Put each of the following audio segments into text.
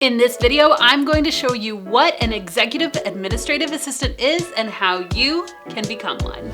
In this video, I'm going to show you what an executive administrative assistant is and how you can become one.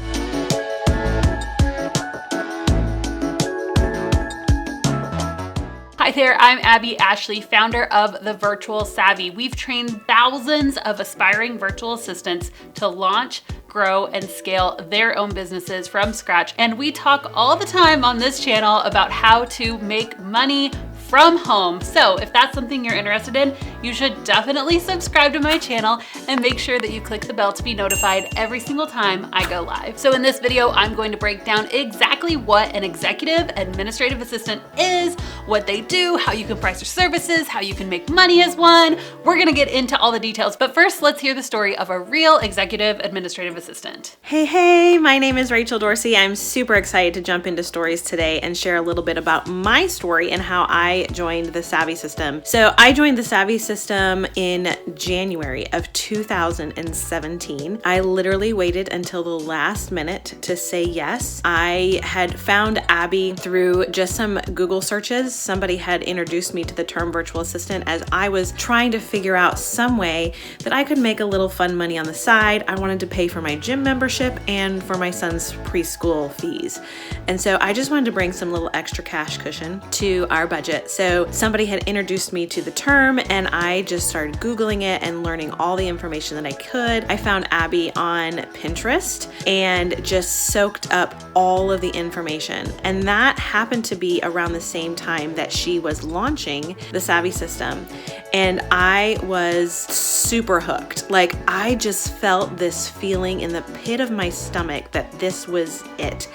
Hi there, I'm Abby Ashley, founder of The Virtual Savvy. We've trained thousands of aspiring virtual assistants to launch, grow, and scale their own businesses from scratch. And we talk all the time on this channel about how to make money from home. So if that's something you're interested in, you should definitely subscribe to my channel and make sure that you click the bell to be notified every single time I go live. So in this video, I'm going to break down exactly what an executive administrative assistant is, what they do, how you can price their services, how you can make money as one. We're gonna get into all the details, but first let's hear the story of a real executive administrative assistant. Hey, my name is Rachel Dorsey. I'm super excited to jump into stories today and share a little bit about my story and how I joined the Savvy system. So I joined the Savvy system in January of 2017. I literally waited until the last minute to say yes. I had found Abby through just some Google searches. Somebody had introduced me to the term virtual assistant as I was trying to figure out some way that I could make a little fun money on the side. I wanted to pay for my gym membership and for my son's preschool fees. And so I just wanted to bring some little extra cash cushion to our budget. So somebody had introduced me to the term and I just started Googling it and learning all the information that I could. I found Abby on Pinterest and just soaked up all of the information. And that happened to be around the same time that she was launching the Savvy system. And I was super hooked. Like I just felt this feeling in the pit of my stomach that this was it.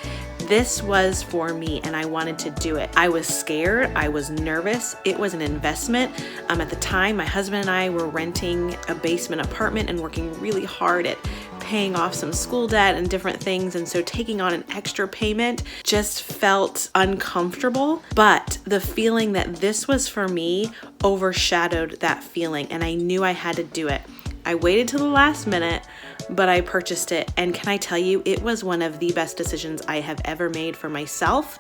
This was for me and I wanted to do it. I was scared, I was nervous. It was an investment. At the time, my husband and I were renting a basement apartment and working really hard at paying off some school debt and different things. And so taking on an extra payment just felt uncomfortable. But the feeling that this was for me overshadowed that feeling and I knew I had to do it. I waited till the last minute, but I purchased it. And can I tell you, it was one of the best decisions I have ever made for myself,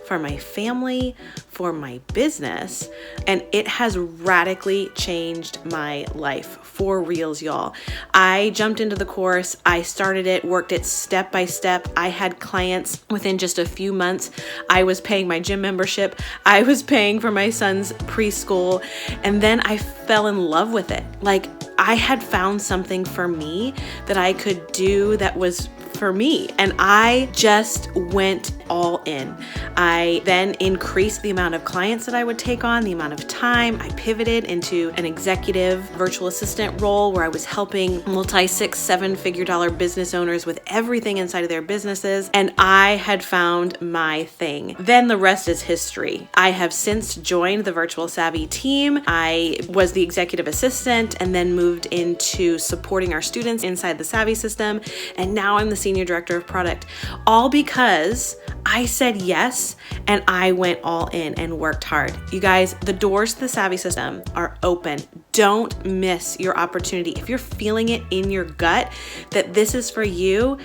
for my family, for my business. And it has radically changed my life for reals, y'all. I jumped into the course. I started it, worked it step by step. I had clients within just a few months. I was paying my gym membership. I was paying for my son's preschool. And then I fell in love with it. Like I had found something for me that I could do that was for me. And I just went all in. I then increased the amount of clients that I would take on, the amount of time. I pivoted into an executive virtual assistant role where I was helping multi-6, 7-figure dollar business owners with everything inside of their businesses. And I had found my thing. Then the rest is history. I have since joined the Virtual Savvy team. I was the executive assistant and then moved into supporting our students inside the Savvy system. And now I'm the Senior Director of Product, all because I said yes and I went all in and worked hard. You guys, the doors to the Savvy system are open. Don't miss your opportunity. If you're feeling it in your gut that this is for you,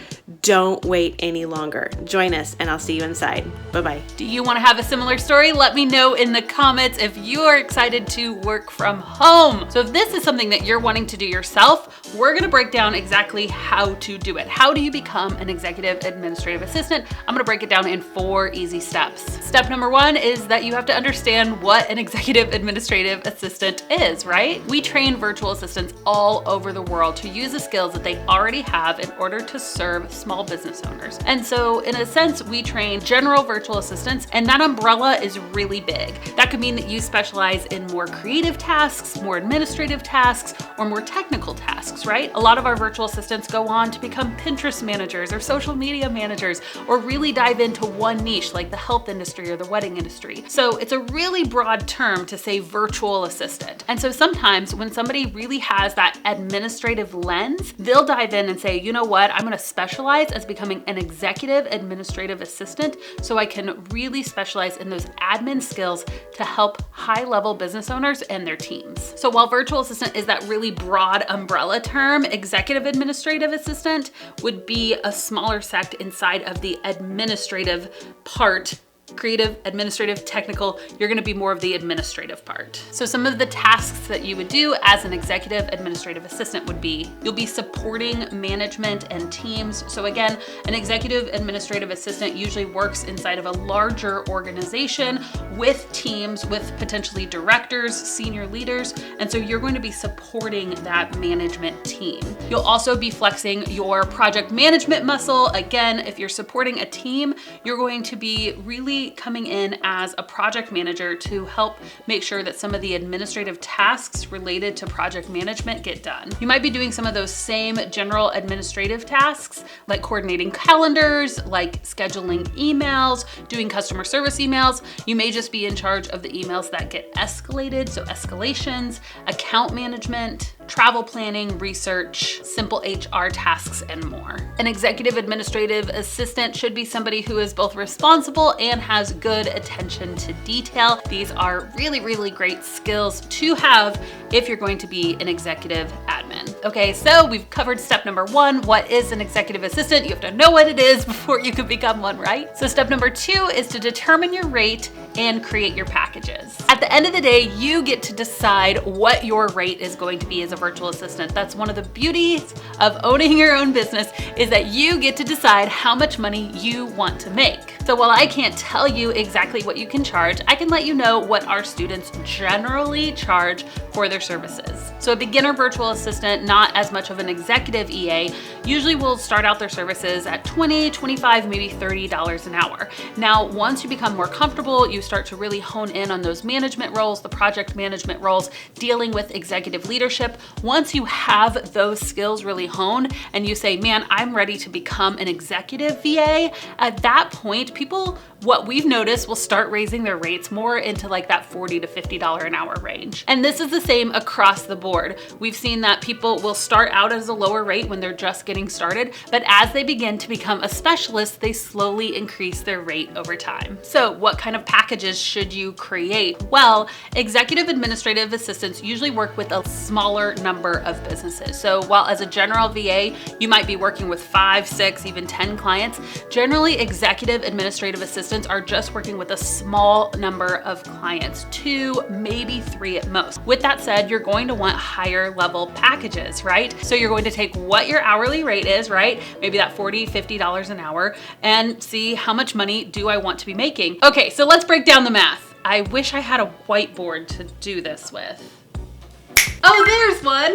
don't wait any longer. Join us and I'll see you inside. Bye-bye. Do you want to have a similar story? Let me know in the comments if you are excited to work from home. So if this is something that you're wanting to do yourself, we're going to break down exactly how to do it. How do you become an executive administrative assistant? I'm going to break it down in 4 easy steps. Step number 1 is that you have to understand what an executive administrative assistant is, right? We train virtual assistants all over the world to use the skills that they already have in order to serve small business owners. And so in a sense, we train general virtual assistants, and that umbrella is really big. That could mean that you specialize in more creative tasks, more administrative tasks, or more technical tasks, right? A lot of our virtual assistants go on to become Pinterest managers or social media managers, or really dive into one niche like the health industry or the wedding industry. So it's a really broad term to say virtual assistant. And so sometimes when somebody really has that administrative lens, they'll dive in and say, you know what, I'm going to specialize as becoming an executive administrative assistant so I can really specialize in those admin skills to help high-level business owners and their teams. So while virtual assistant is that really broad umbrella term, executive administrative assistant would be a smaller sect inside of the administrative part creative, administrative, technical. You're gonna be more of the administrative part. So some of the tasks that you would do as an executive administrative assistant would be, you'll be supporting management and teams. So again, an executive administrative assistant usually works inside of a larger organization with teams, with potentially directors, senior leaders. And so you're going to be supporting that management team. You'll also be flexing your project management muscle. Again, if you're supporting a team, you're going to be really coming in as a project manager to help make sure that some of the administrative tasks related to project management get done. You might be doing some of those same general administrative tasks, like coordinating calendars, like scheduling emails, doing customer service emails. You may just be in charge of the emails that get escalated, so escalations, account management, travel planning, research, simple HR tasks, and more. An executive administrative assistant should be somebody who is both responsible and has good attention to detail. These are really, really great skills to have if you're going to be an executive admin. Okay, so we've covered step number 1. What is an executive assistant? You have to know what it is before you can become one, right? So step number 2 is to determine your rate and create your packages. At the end of the day, you get to decide what your rate is going to be as a virtual assistant. That's one of the beauties of owning your own business, is that you get to decide how much money you want to make. So while I can't tell you exactly what you can charge, I can let you know what our students generally charge for their services. So a beginner virtual assistant, not as much of an executive EA, usually will start out their services at $20, $25, maybe $30 an hour. Now, once you become more comfortable, you start to really hone in on those management roles, the project management roles, dealing with executive leadership. Once you have those skills really honed and you say, man, I'm ready to become an executive VA, at that point, people, what we've noticed, will start raising their rates more into like that $40 to $50 an hour range. And this is the same across the board. We've seen that people will start out as a lower rate when they're just getting started, but as they begin to become a specialist, they slowly increase their rate over time. So what kind of packages should you create? Well, executive administrative assistants usually work with a smaller number of businesses. So while as a general VA, you might be working with 5, 6, even 10 clients, generally executive administrative assistants are just working with a small number of clients, 2, maybe 3 at most. With that said, you're going to want higher level packages, right? So you're going to take what your hourly rate is, right? Maybe that $40, $50 an hour, and see how much money do I want to be making. Okay, so let's break down the math. I wish I had a whiteboard to do this with. Oh, there's one.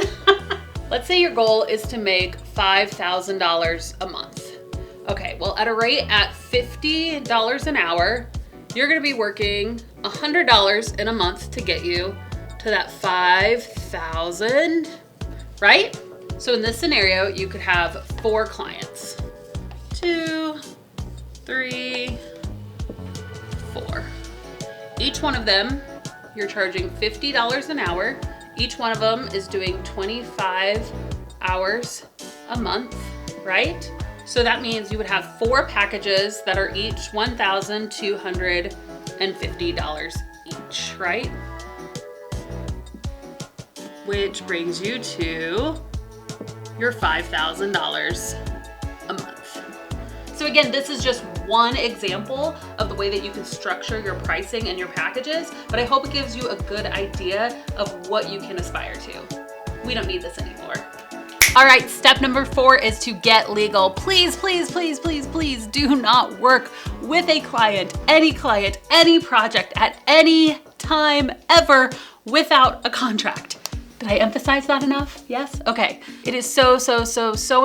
Let's say your goal is to make $5,000 a month. Okay, well, at a rate at $50 an hour, you're gonna be working $100 in a month to get you to that 5,000, right? So in this scenario, you could have 4 clients. 2, 3, 4. Each one of them, you're charging $50 an hour. Each one of them is doing 25 hours a month, right? So that means you would have 4 packages that are each $1,250 each, right? Which brings you to your $5,000 a month. So again, this is just one example of the way that you can structure your pricing and your packages, but I hope it gives you a good idea of what you can aspire to. We don't need this anymore. All right, step number 4 is to get legal. Please, please, please, please, please do not work with a client, any project at any time ever without a contract. Did I emphasize that enough? Yes? Okay. It is so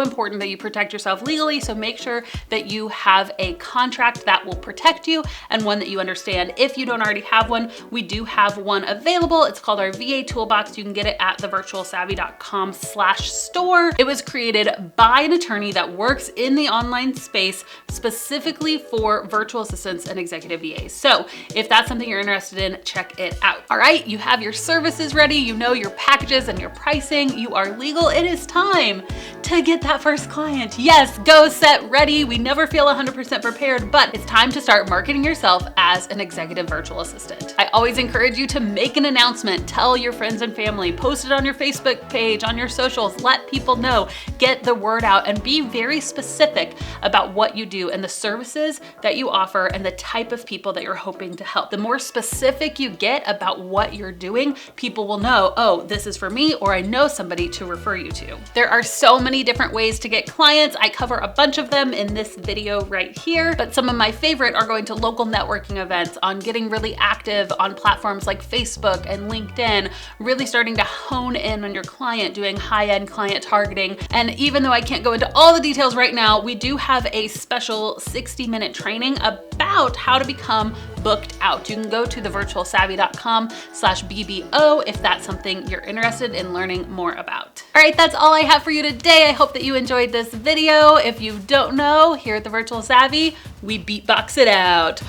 important that you protect yourself legally, so make sure that you have a contract that will protect you and one that you understand. If you don't already have one, we do have one available. It's called our VA Toolbox. You can get it at thevirtualsavvy.com/store. It was created by an attorney that works in the online space specifically for virtual assistants and executive VAs. So if that's something you're interested in, check it out. All right, you have your services ready, you know your package packages and your pricing, you are legal. It is time to get that first client. Yes, go set ready. We never feel 100% prepared, but it's time to start marketing yourself as an executive virtual assistant. I always encourage you to make an announcement, tell your friends and family, post it on your Facebook page, on your socials, let people know, get the word out, and be very specific about what you do and the services that you offer and the type of people that you're hoping to help. The more specific you get about what you're doing, people will know, oh, this is for me, or I know somebody to refer you to. There are so many different ways to get clients. I cover a bunch of them in this video right here, but some of my favorite are going to local networking events, on getting really active on platforms like Facebook and LinkedIn, really starting to hone in on your client, doing high-end client targeting. And even though I can't go into all the details right now, we do have a special 60-minute training about how to become booked out. You can go to thevirtualsavvy.com/BBO if that's something you're interested in learning more about. All right, that's all I have for you today. I hope that you enjoyed this video. If you don't know, here at The Virtual Savvy, we beatbox it out.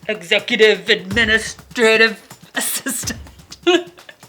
Executive Administrative Assistant.